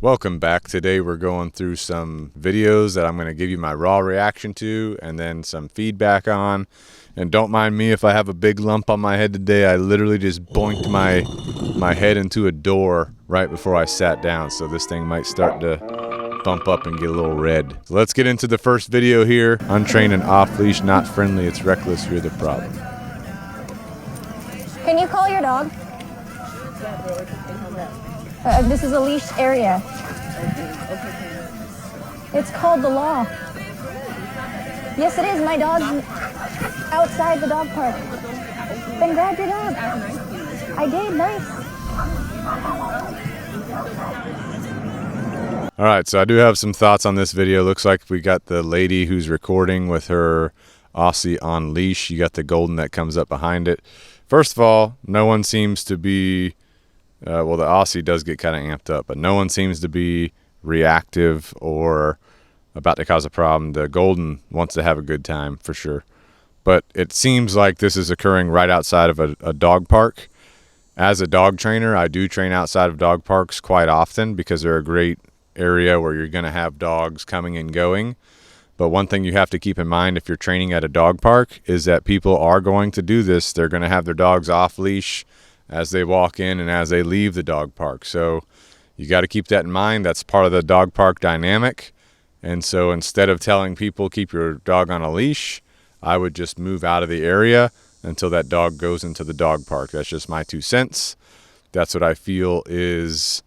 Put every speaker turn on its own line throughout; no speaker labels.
Welcome back. Today we're going through some videos that I'm going to give you my raw reaction to and then some feedback on. And don't mind me if I have a big lump on my head today. I literally just boinked my head into a door right before I sat down, so this thing might start to bump up and get a little red. So let's get into the first video here. Untrained and off-leash, not friendly, it's reckless, you're the problem.
Can you call your dog? This is a leashed area. It's called the law. Yes, it is. My dog's outside the dog park. Then grab your dog. I did. Nice.
All right, so I do have some thoughts on this video. Looks like we got the lady who's recording with her Aussie on leash. You got the golden that comes up behind it. First of all, no one seems to be, well, the Aussie does get kind of amped up, but no one seems to be reactive or about to cause a problem. The golden wants to have a good time for sure. But it seems like this is occurring right outside of a dog park. As a dog trainer, I do train outside of dog parks quite often because they're a great area where you're going to have dogs coming and going. But one thing you have to keep in mind if you're training at a dog park is that people are going to do this. They're going to have their dogs off leash as they walk in and as they leave the dog park. So you got to keep that in mind. That's part of the dog park dynamic. And so instead of telling people keep your dog on a leash, I would just move out of the area until that dog goes into the dog park. That's just my 2 cents. That's what I feel is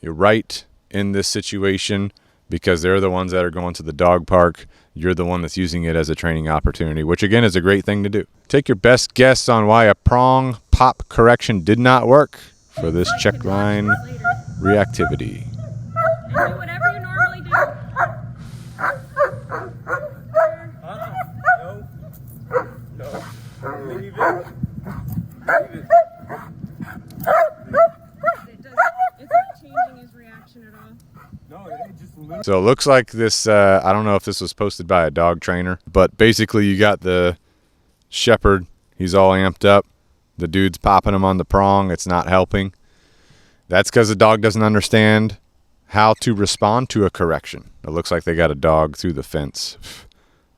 right in this situation, because they're the ones that are going to the dog park. You're the one that's using it as a training opportunity, which again is a great thing to do. Take your best guess on why a prong pop correction did not work for this check line reactivity.
Do whatever you normally do. No. Leave it. It's not changing his reaction at all. No, it just literally.
So it looks like this, I don't know if this was posted by a dog trainer, but basically you got the shepherd. He's all amped up. The dude's popping him on the prong. It's not helping. That's because the dog doesn't understand how to respond to a correction. It looks like they got a dog through the fence.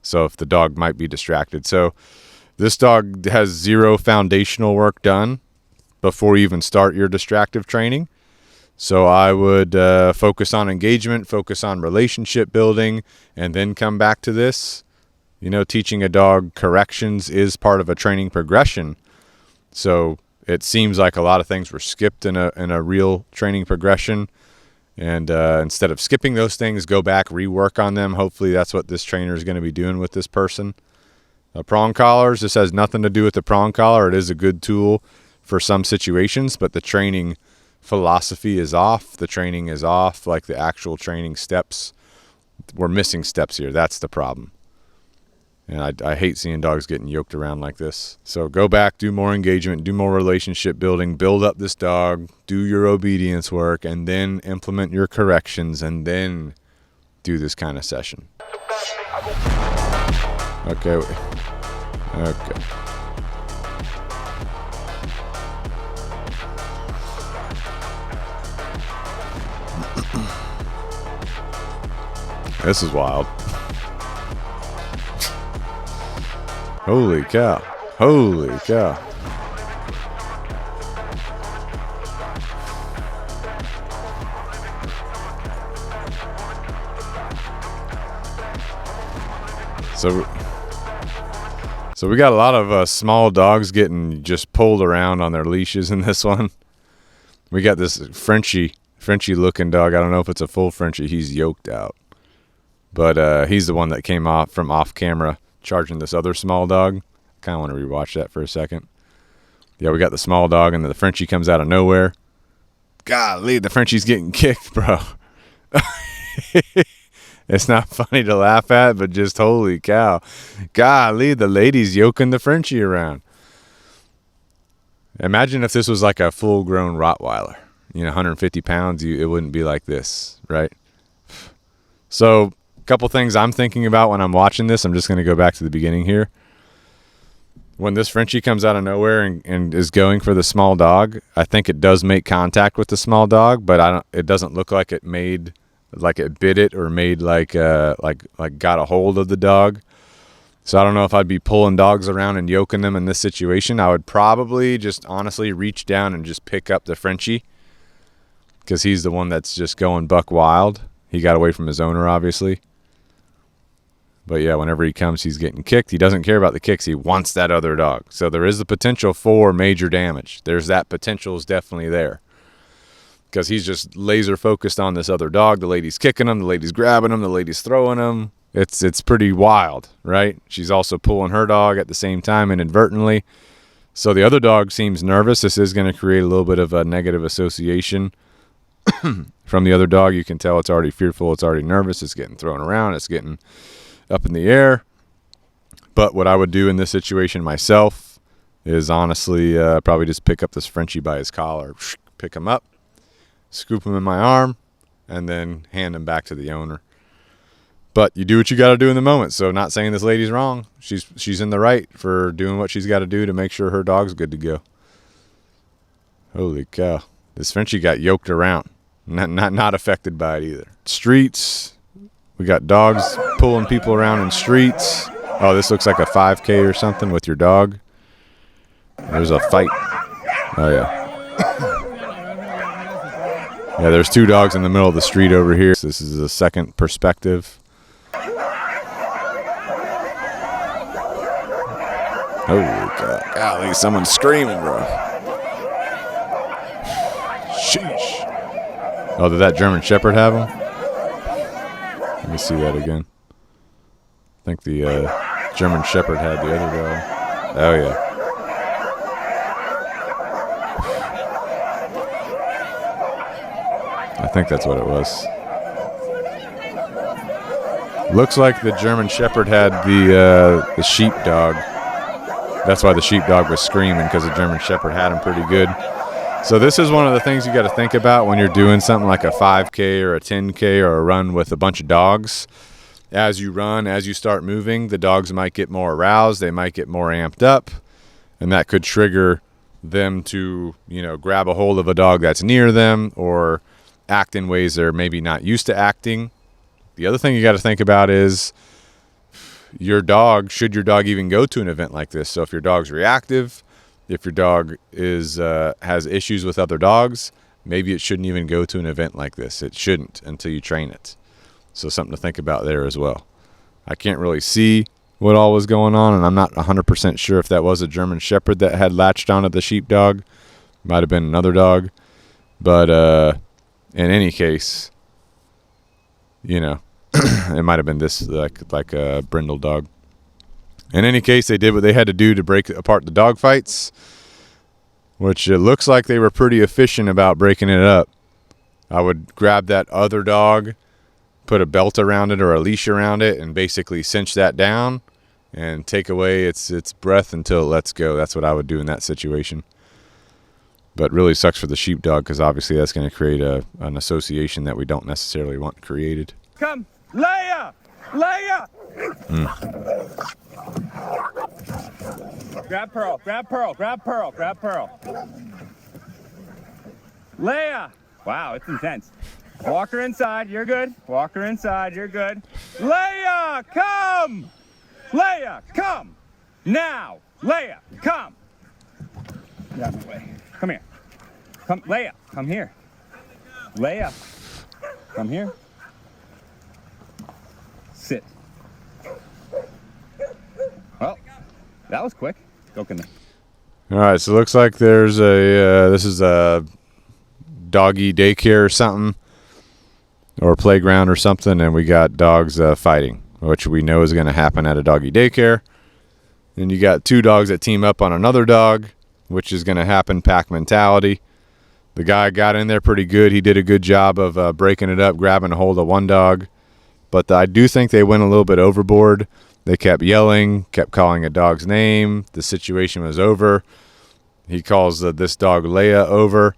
So if the dog might be distracted. So this dog has zero foundational work done before you even start your distractive training. So I would focus on engagement, focus on relationship building, and then come back to this. You know, teaching a dog corrections is part of a training progression. So it seems like a lot of things were skipped in a real training progression. And instead of skipping those things, go back, rework on them. Hopefully that's what this trainer is going to be doing with this person. Prong collars, this has nothing to do with the prong collar. It is a good tool for some situations, but the training philosophy is off. The training is off, like the actual training steps. We're missing steps here. That's the problem. And I hate seeing dogs getting yoked around like this. So go back, do more engagement, do more relationship building, build up this dog, do your obedience work, and then implement your corrections, and then do this kind of session. Okay. Okay. This is wild. Holy cow. Holy cow. So we got a lot of small dogs getting just pulled around on their leashes in this one. We got this Frenchie looking dog. I don't know if it's a full Frenchie. He's yoked out. But he's the one that came off from off camera charging this other small dog. Kind of want to rewatch that for a second. Yeah, we got the small dog, and the Frenchie comes out of nowhere. Golly, the Frenchie's getting kicked, bro. It's not funny to laugh at, but just holy cow. Golly, the lady's yoking the Frenchie around. Imagine if this was like a full-grown Rottweiler. 150 pounds, it wouldn't be like this, right? So a couple things I'm thinking about when I'm watching this. I'm just going to go back to the beginning here. when this Frenchie comes out of nowhere and is going for the small dog, I think it does make contact with the small dog, but it doesn't look like it bit it or made like got a hold of the dog. So I don't know if I'd be pulling dogs around and yoking them in this situation. I would probably just honestly reach down and just pick up the Frenchie, because he's the one that's just going buck wild. He got away from his owner, obviously. But yeah, whenever he comes, he's getting kicked. He doesn't care about the kicks. He wants that other dog. So there is the potential for major damage. That potential is definitely there, because he's just laser focused on this other dog. The lady's kicking him. The lady's grabbing him. The lady's throwing him. It's pretty wild, right? She's also pulling her dog at the same time inadvertently. So the other dog seems nervous. This is going to create a little bit of a negative association from the other dog. You can tell it's already fearful. It's already nervous. It's getting thrown around. It's getting up in the air. But what I would do in this situation myself is honestly probably just pick up this Frenchie by his collar, pick him up, scoop him in my arm, and then hand him back to the owner. But you do what you got to do in the moment. So not saying this lady's wrong. She's in the right for doing what she's got to do to make sure her dog's good to go. Holy cow. This Frenchie got yoked around. Not affected by it either. Streets. We got dogs pulling people around in streets. Oh, this looks like a 5K or something with your dog. There's a fight. Oh, yeah. Yeah, there's two dogs in the middle of the street over here. This is a second perspective. Holy God. Golly, someone's screaming, bro. Sheesh. Oh, did that German Shepherd have him? Let me see that again. I think the German Shepherd had the other dog. Oh, yeah. I think that's what it was. Looks like the German Shepherd had the sheepdog. That's why the sheepdog was screaming, because the German Shepherd had him pretty good. So this is one of the things you got to think about when you're doing something like a 5K or a 10K or a run with a bunch of dogs. As you run, as you start moving, the dogs might get more aroused. They might get more amped up, and that could trigger them to, grab a hold of a dog that's near them or act in ways they're maybe not used to acting. The other thing you got to think about is should your dog even go to an event like this? So if your dog's reactive, if your dog has issues with other dogs, maybe it shouldn't even go to an event like this. It shouldn't until you train it. So something to think about there as well. I can't really see what all was going on, and I'm not 100% sure if that was a German Shepherd that had latched onto the sheepdog. Might have been another dog. But in any case, it might have been this like a brindle dog. In any case, they did what they had to do to break apart the dog fights, which it looks like they were pretty efficient about breaking it up. I would grab that other dog, put a belt around it or a leash around it, and basically cinch that down and take away its breath until it lets go. That's what I would do in that situation. But really sucks for the sheepdog, because obviously that's going to create an association that we don't necessarily want created.
Come, Leia! Leia! Grab Pearl, grab Pearl, grab Pearl, grab Pearl. Leia! Wow, it's intense. Walk her inside, you're good. Walk her inside, you're good. Leia, come! Leia, come! Now! Leia, come! Get out of my way. Come here. Come, Leia, come here. Leia, come here. Sit. Well, that was quick. Go, Canine.
All right, so it looks like there's this is a doggy daycare or something, or a playground or something, and we got dogs fighting, which we know is going to happen at a doggy daycare. And you got two dogs that team up on another dog, which is going to happen, pack mentality. The guy got in there pretty good. He did a good job of breaking it up, grabbing a hold of one dog. But I do think they went a little bit overboard. They kept yelling, kept calling a dog's name. The situation was over. He calls this dog Leia over.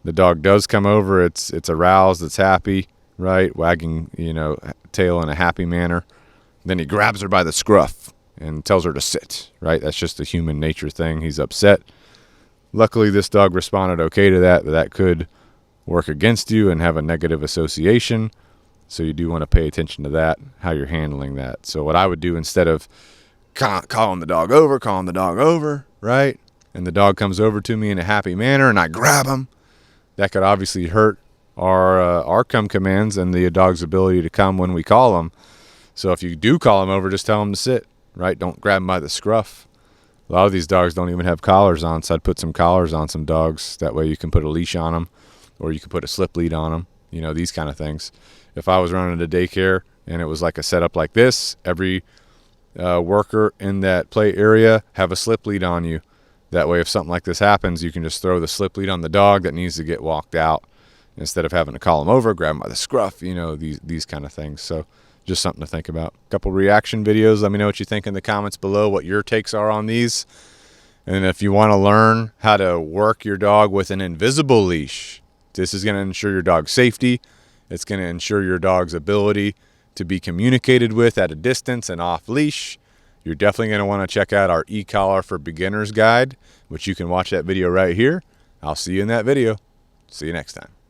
The dog does come over. It's aroused. It's happy, right? Wagging, tail in a happy manner. Then he grabs her by the scruff and tells her to sit, right? That's just a human nature thing. He's upset. Luckily, this dog responded okay to that, but that could work against you and have a negative association. So you do want to pay attention to that, how you're handling that. So what I would do, instead of calling the dog over, right? And the dog comes over to me in a happy manner and I grab him, that could obviously hurt our come commands and the dog's ability to come when we call him. So if you do call him over, just tell him to sit, right? Don't grab him by the scruff. A lot of these dogs don't even have collars on, so I'd put some collars on some dogs. That way you can put a leash on them, or you can put a slip lead on them, you know, these kind of things. If I was running a daycare and it was like a setup like this, every worker in that play area have a slip lead on you. That way if something like this happens, you can just throw the slip lead on the dog that needs to get walked out instead of having to call him over, grab him by the scruff, you know, these kind of things. So just something to think about. A couple reaction videos. Let me know what you think in the comments below, what your takes are on these. And if you want to learn how to work your dog with an invisible leash, this is going to ensure your dog's safety. It's going to ensure your dog's ability to be communicated with at a distance and off leash. You're definitely going to want to check out our e-collar for beginners guide, which you can watch that video right here. I'll see you in that video. See you next time.